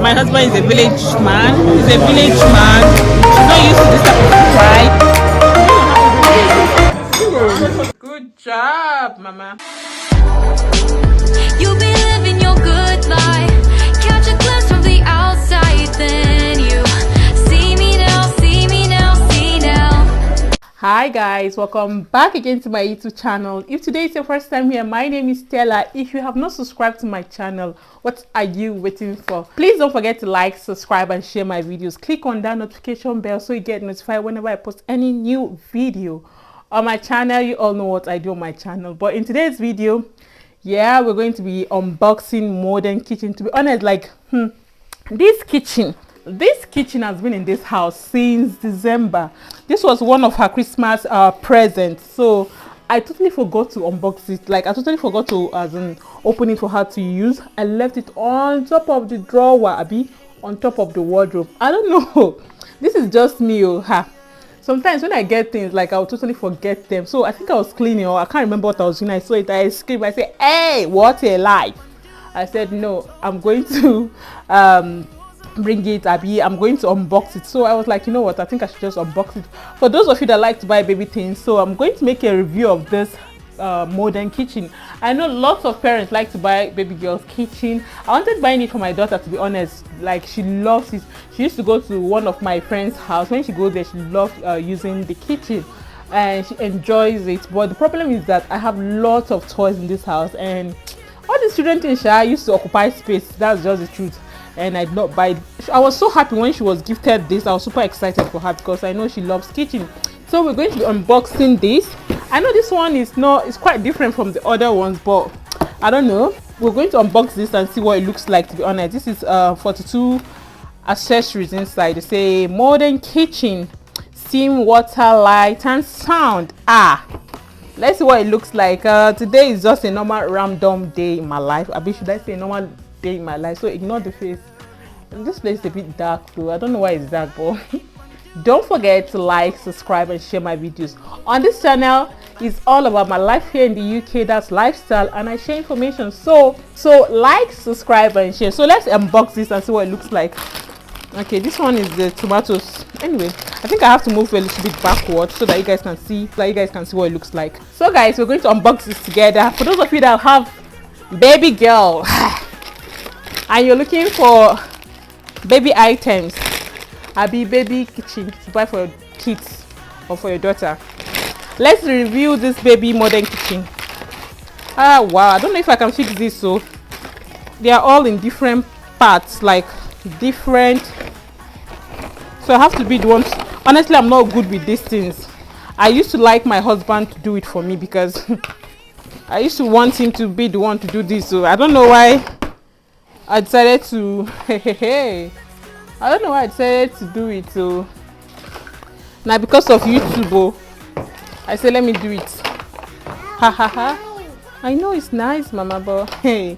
my husband is a village man. He's a village man. He's not used to this type of pride. Good job, mama. You be living your good life. Catch a glimpse from the outside, then you see me now, see me now, see now. Hi guys, welcome back again to my YouTube channel. If today is your first time here, my name is Stella. If you have not subscribed to my channel, what are you waiting for? Please don't forget to like, subscribe and share my videos. Click on that notification bell so you get notified whenever I post any new video on my channel. You all know what I do on my channel, but in today's video, yeah, we're going to be unboxing modern kitchen. To be honest, like this kitchen has been in this house since December. This was one of her Christmas presents, so I totally forgot to unbox it. Like I totally forgot to open it for her to use. I left it on top of the drawer, on top of the wardrobe. I don't know. This is just me. Sometimes when I get things, like I'll totally forget them. So I think I was cleaning, or I can't remember what I was doing. I saw it, I screamed, I said, hey, what a life. I said, no, I'm going to bring it, I'm going to unbox it. So I was like, you know what, I think I should just unbox it. For those of you that like to buy baby things, so I'm going to make a review of this modern kitchen. I know lots of parents like to buy baby girls kitchen. I wanted buying it for my daughter, to be honest. Like she loves it. She used to go to one of my friend's house. When she goes there, she loves using the kitchen and she enjoys it. But the problem is that I have lots of toys in this house, and all these children things used to occupy space. That's just the truth. And I did not buy it. I was so happy when she was gifted this. I was super excited for her because I know she loves kitchen. So we're going to be unboxing this. I know this one is quite different from the other ones, but I don't know. We're going to unbox this and see what it looks like, to be honest. This is 42 accessories inside. They say modern kitchen, steam, water, light and sound. Let's see what it looks like. Today is just a normal random day in my life. Should I say normal day in my life? So ignore the face. This place is a bit dark though. I don't know why it's dark, but don't forget to like, subscribe and share my videos. On this channel is all about my life here in the UK. That's lifestyle, and I share information. So like, subscribe and share. So let's unbox this and see what it looks like. Okay, this one is the tomatoes. Anyway, I think I have to move a little bit backward so that you guys can see what it looks like. So guys, we're going to unbox this together. For those of you that have baby girl and you're looking for baby items, baby kitchen to buy for your kids or for your daughter, let's review this baby modern kitchen. Wow, I don't know if I can fix this. So they are all in different parts, like different, so I have to be the one. Honestly, I'm not good with these things. I used to like my husband to do it for me because I used to want him to be the one to do this. So I don't know why I decided to I don't know why I decided to do it. So now because of YouTube, I said let me do it. I know it's nice, mama, but hey,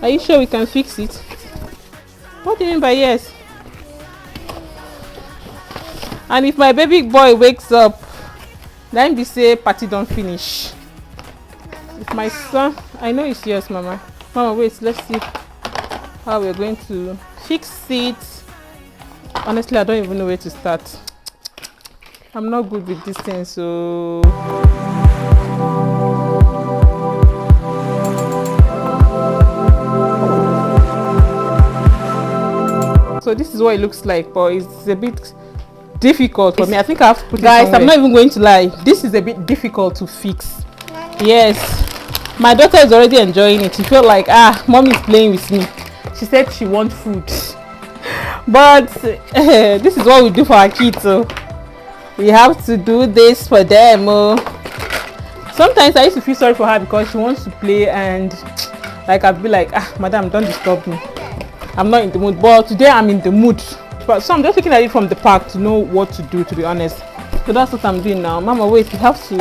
are you sure we can fix it? What do you mean by yes? And if my baby boy wakes up, then be say party don't finish. If my son, I know it's yes, mama. Mama, wait, let's see how we're going to fix it. Honestly, I don't even know where to start. I'm not good with this thing, so this is what it looks like, but it's a bit difficult for me. I think I have to put guys, I'm not even going to lie, this is a bit difficult to fix. Yes, my daughter is already enjoying it. She felt like mom is playing with me. She said she wants food. But this is what we do for our kids, so we have to do this for them. Sometimes I used to feel sorry for her because she wants to play, and like I'd be like, madam, don't disturb me, I'm not in the mood. But today I'm in the mood. But so I'm just looking at it from the park to know what to do, to be honest. So that's what I'm doing now. Mama, wait, we have to.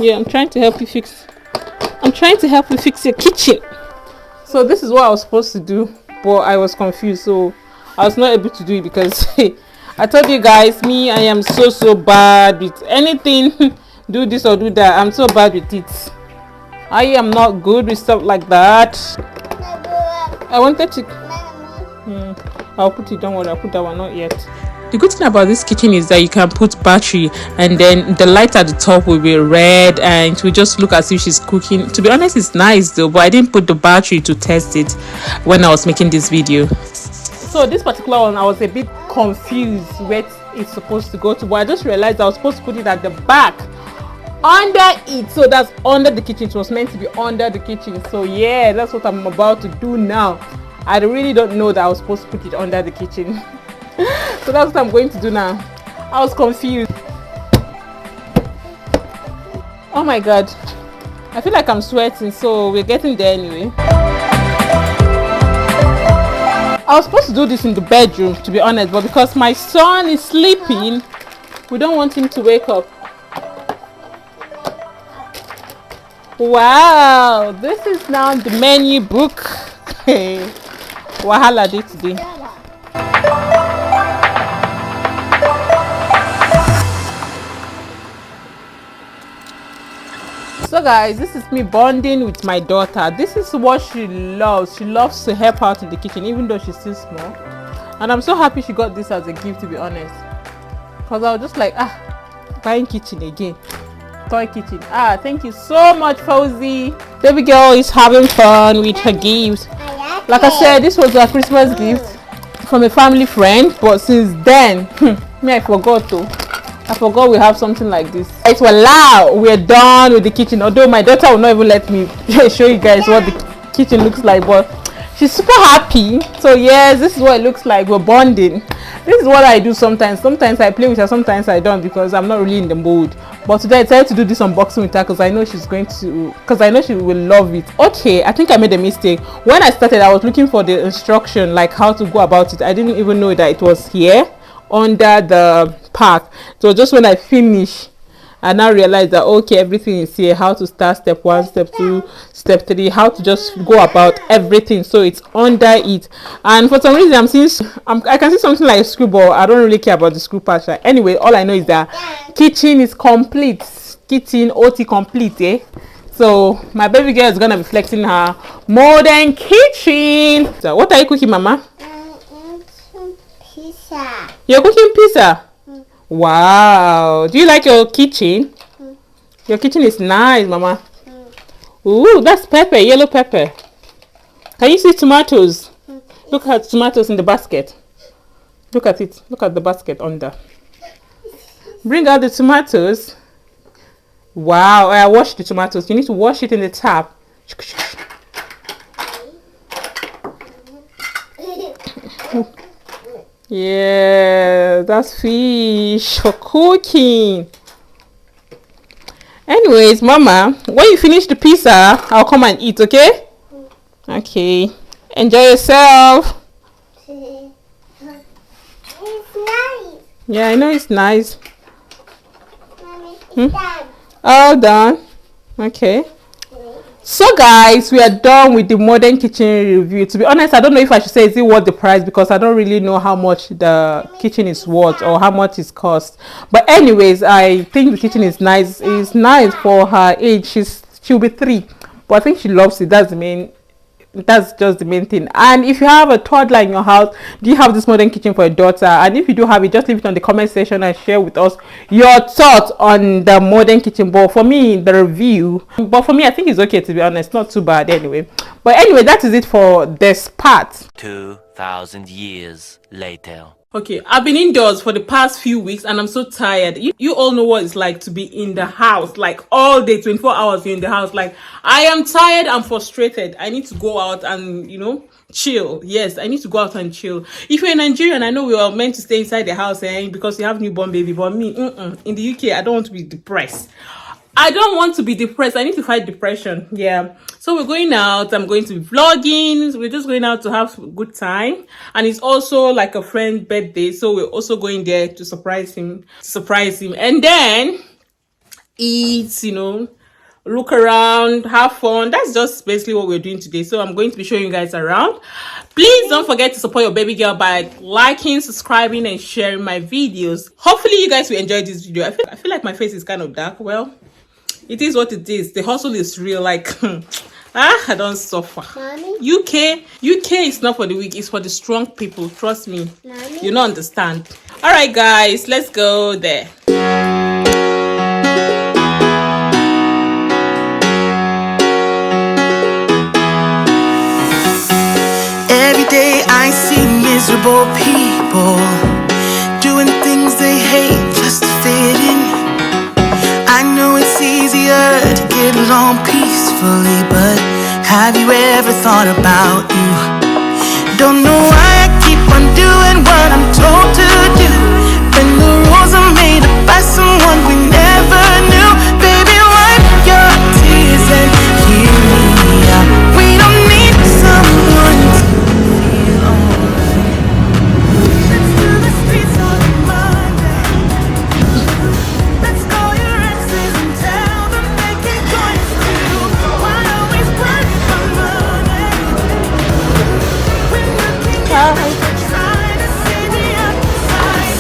Yeah, I'm trying to help you fix your kitchen. So this is what I was supposed to do, but I was confused, so I was not able to do it because I told you guys, me, I am so bad with anything. Do this or do that. I'm so bad with it. I am not good with stuff like that. I wanted to. I'll put it. Don't worry, I'll put that one. Not yet. The good thing about this kitchen is that you can put battery, and then the light at the top will be red, and it will just look as if she's cooking. To be honest, it's nice though, but I didn't put the battery to test it when I was making this video. So this particular one, I was a bit confused where it's supposed to go to, but I just realized I was supposed to put it at the back under it. So that's under the kitchen. It was meant to be under the kitchen. So yeah, that's what I'm about to do now. I really don't know that I was supposed to put it under the kitchen. So that's what I'm going to do now. I was confused. Oh my god, I feel like I'm sweating, so we're getting there anyway. I was supposed to do this in the bedroom, to be honest, but because my son is sleeping, we don't want him to wake up. Wow, this is now the menu book. Wahala day today. So guys, this is me bonding with my daughter. This is what she loves. She loves to help out in the kitchen, even though she's still small. And I'm so happy she got this as a gift, to be honest. Because I was just like, buying kitchen again. Toy kitchen. Thank you so much, Fauzi. Baby girl is having fun with her gifts. Like I said, this was a Christmas gift from a family friend, but since then, I forgot to. I forgot we have something like this. It's loud. We're done with the kitchen. Although my daughter will not even let me show you guys what the kitchen looks like, but she's super happy. So yes, this is what it looks like. We're bonding. This is what I do sometimes. Sometimes I play with her, sometimes I don't, because I'm not really in the mood. But today I decided to do this unboxing with her because I know she's going to, because I know she will love it. Okay, I think I made a mistake. When I started, I was looking for the instruction, like how to go about it. I didn't even know that it was here under the pack. So just when I finish, I now realized that okay, everything is here. How to start step 1, step 2, step 3, how to just go about everything. So it's under it. And for some reason I can see something like a screw, but I don't really care about the screw part. Anyway, all I know is that kitchen is complete. Kitchen OT complete, So my baby girl is gonna be flexing her modern kitchen. So what are you cooking, Mama? Pizza. You're cooking pizza? Wow. Do you like your kitchen? Your kitchen is nice, Mama. Ooh, that's pepper, yellow pepper. Can you see tomatoes? Look at tomatoes in the basket. Look at it. Look at the basket under. Bring out the tomatoes. Wow. I washed the tomatoes. You need to wash it in the tap. Yeah, that's fish for cooking. Anyways, Mama, when you finish the pizza, I'll come and eat, okay? Okay. Enjoy yourself. It's nice. Yeah, I know it's nice. Mommy, it's done. All done. Okay. So guys, we are done with the modern kitchen review. To be honest, I don't know if I should say is it worth the price, because I don't really know how much the kitchen is worth or how much it costs. But anyways, I think the kitchen is nice. It's nice for her age. She'll be 3, but I think she loves it. That's just the main thing. And if you have a toddler in your house, do you have this modern kitchen for a daughter? And if you do have it, just leave it on the comment section and share with us your thoughts on the modern kitchen. But for me, the review, I think it's okay, to be honest. Not too bad anyway. But anyway, that is it for this part. 2,000 years later. Okay, I've been indoors for the past few weeks and I'm so tired. You all know what it's like to be in the house, like all day, 24 hours you're in the house. Like, I am tired, I'm frustrated. I need to go out and, chill. Yes, I need to go out and chill. If you're in Nigerian, I know we are meant to stay inside the house because you have newborn baby. But me, in the UK, I don't want to be depressed. I need to fight depression. Yeah. So we're going out. I'm going to be vlogging. We're just going out to have a good time. And it's also like a friend's birthday. So we're also going there to surprise him. And then eat, look around, have fun. That's just basically what we're doing today. So I'm going to be showing you guys around. Please don't forget to support your baby girl by liking, subscribing, and sharing my videos. Hopefully you guys will enjoy this video. I feel like my face is kind of dark. Well, it is what it is. The hustle is real. Like I don't suffer. Mommy? UK is not for the weak, it's for the strong people. Trust me. Mommy? You don't understand. All right guys, let's go there. Every day I see miserable people doing things they hate just to fit in. I know it's easier to get along peacefully, but have you ever thought about you? Don't know why I keep on doing what I'm told to do, when the rules are made up by someone we never knew. Baby, wipe your tears and hear me out. We don't need someone to feel alright. Let's do the streets on Monday. Let's call your exes and tell them they can join us too. Why always work for money when you can get what you're trying to see the outside?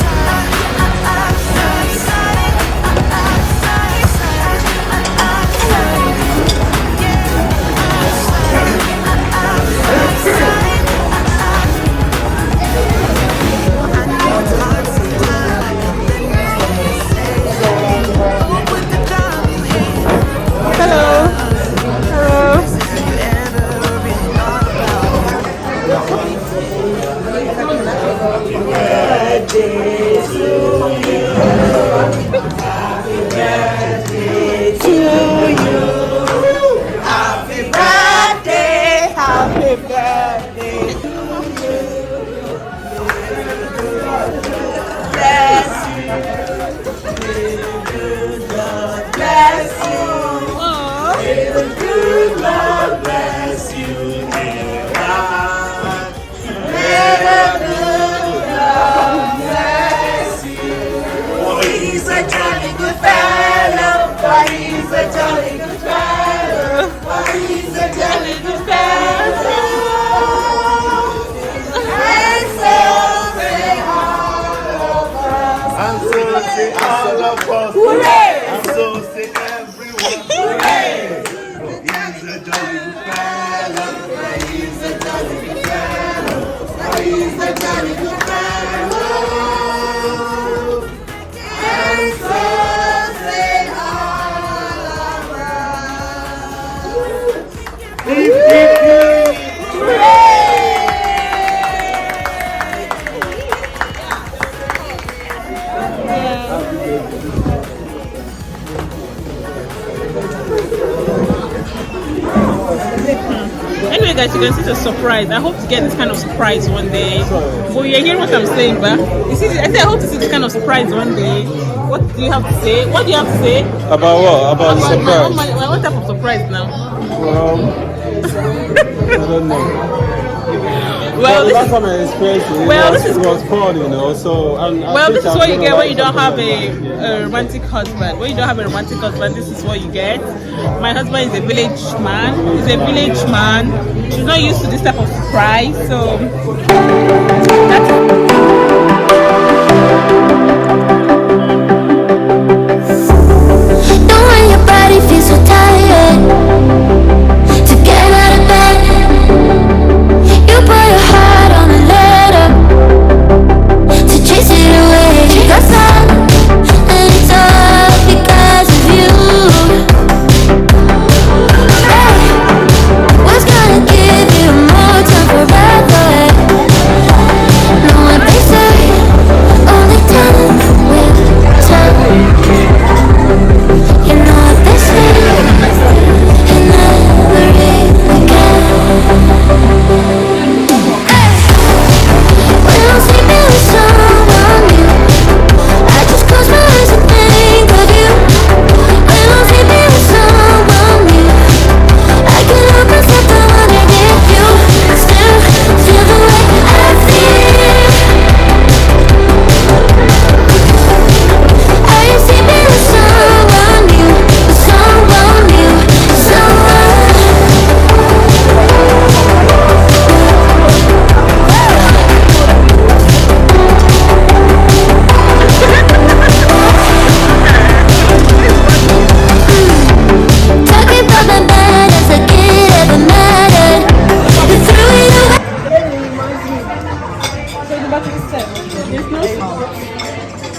Anyway guys, you can see the surprise. I hope to get this kind of surprise one day. But you're hearing what I'm saying, but you see, I said I hope to see this kind of surprise one day. What do you have to say? What do you have to say? About what? About the surprise? What type of surprise now? I don't know. Well, the last time I experienced it, it was fun, you know. So, this is what you get when you don't have a romantic husband. When you don't have a romantic husband, this is what you get. My husband is a village man. He's a village man. He's not used to this type of surprise, so that's Know when your body feels so tired to get out of bed. You put your heart on a letter to chase it away. Got some, and it's all because of you. Hey, what's gonna give you more time forever? No one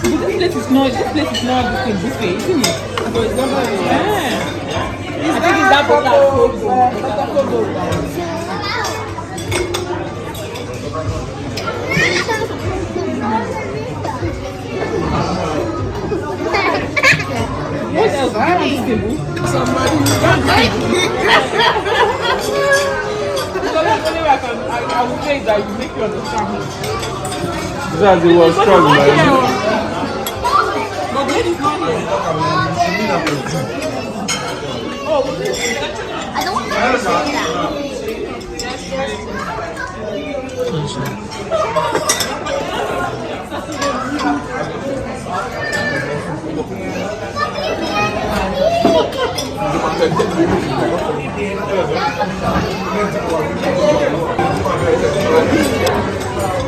But this place is not this buffet, isn't it? Yeah. I think it's that what else? I will say that you make you understand. That's it was strong, man. But when it's not here. I don't want to say that.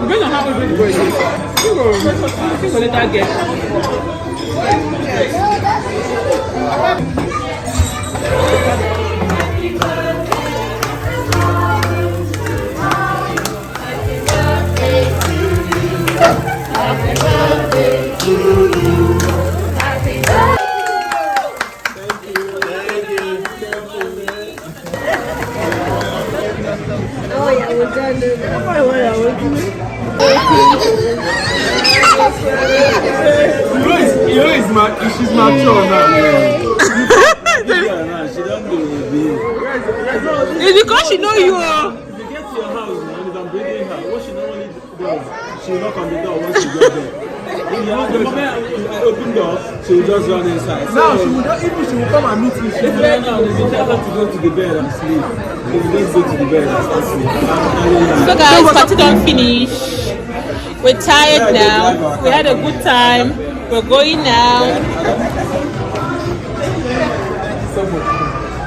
Depends on how much it is. So let that get. She's mature now. She don't do it. It's because she know you. If you get to your house and if I'm bringing her, what she normally does, she will knock on the door once she gets there. The moment I open the door, she will just run inside. So, now she will not even she will come and meet me. She will now tell her to go to the bed and sleep. She will just go to the bed and start sleeping. So guys, party don't finish. We're tired now. We had a good time. We're going now.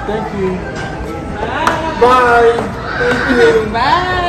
Thank you. Bye. Thank you. Bye.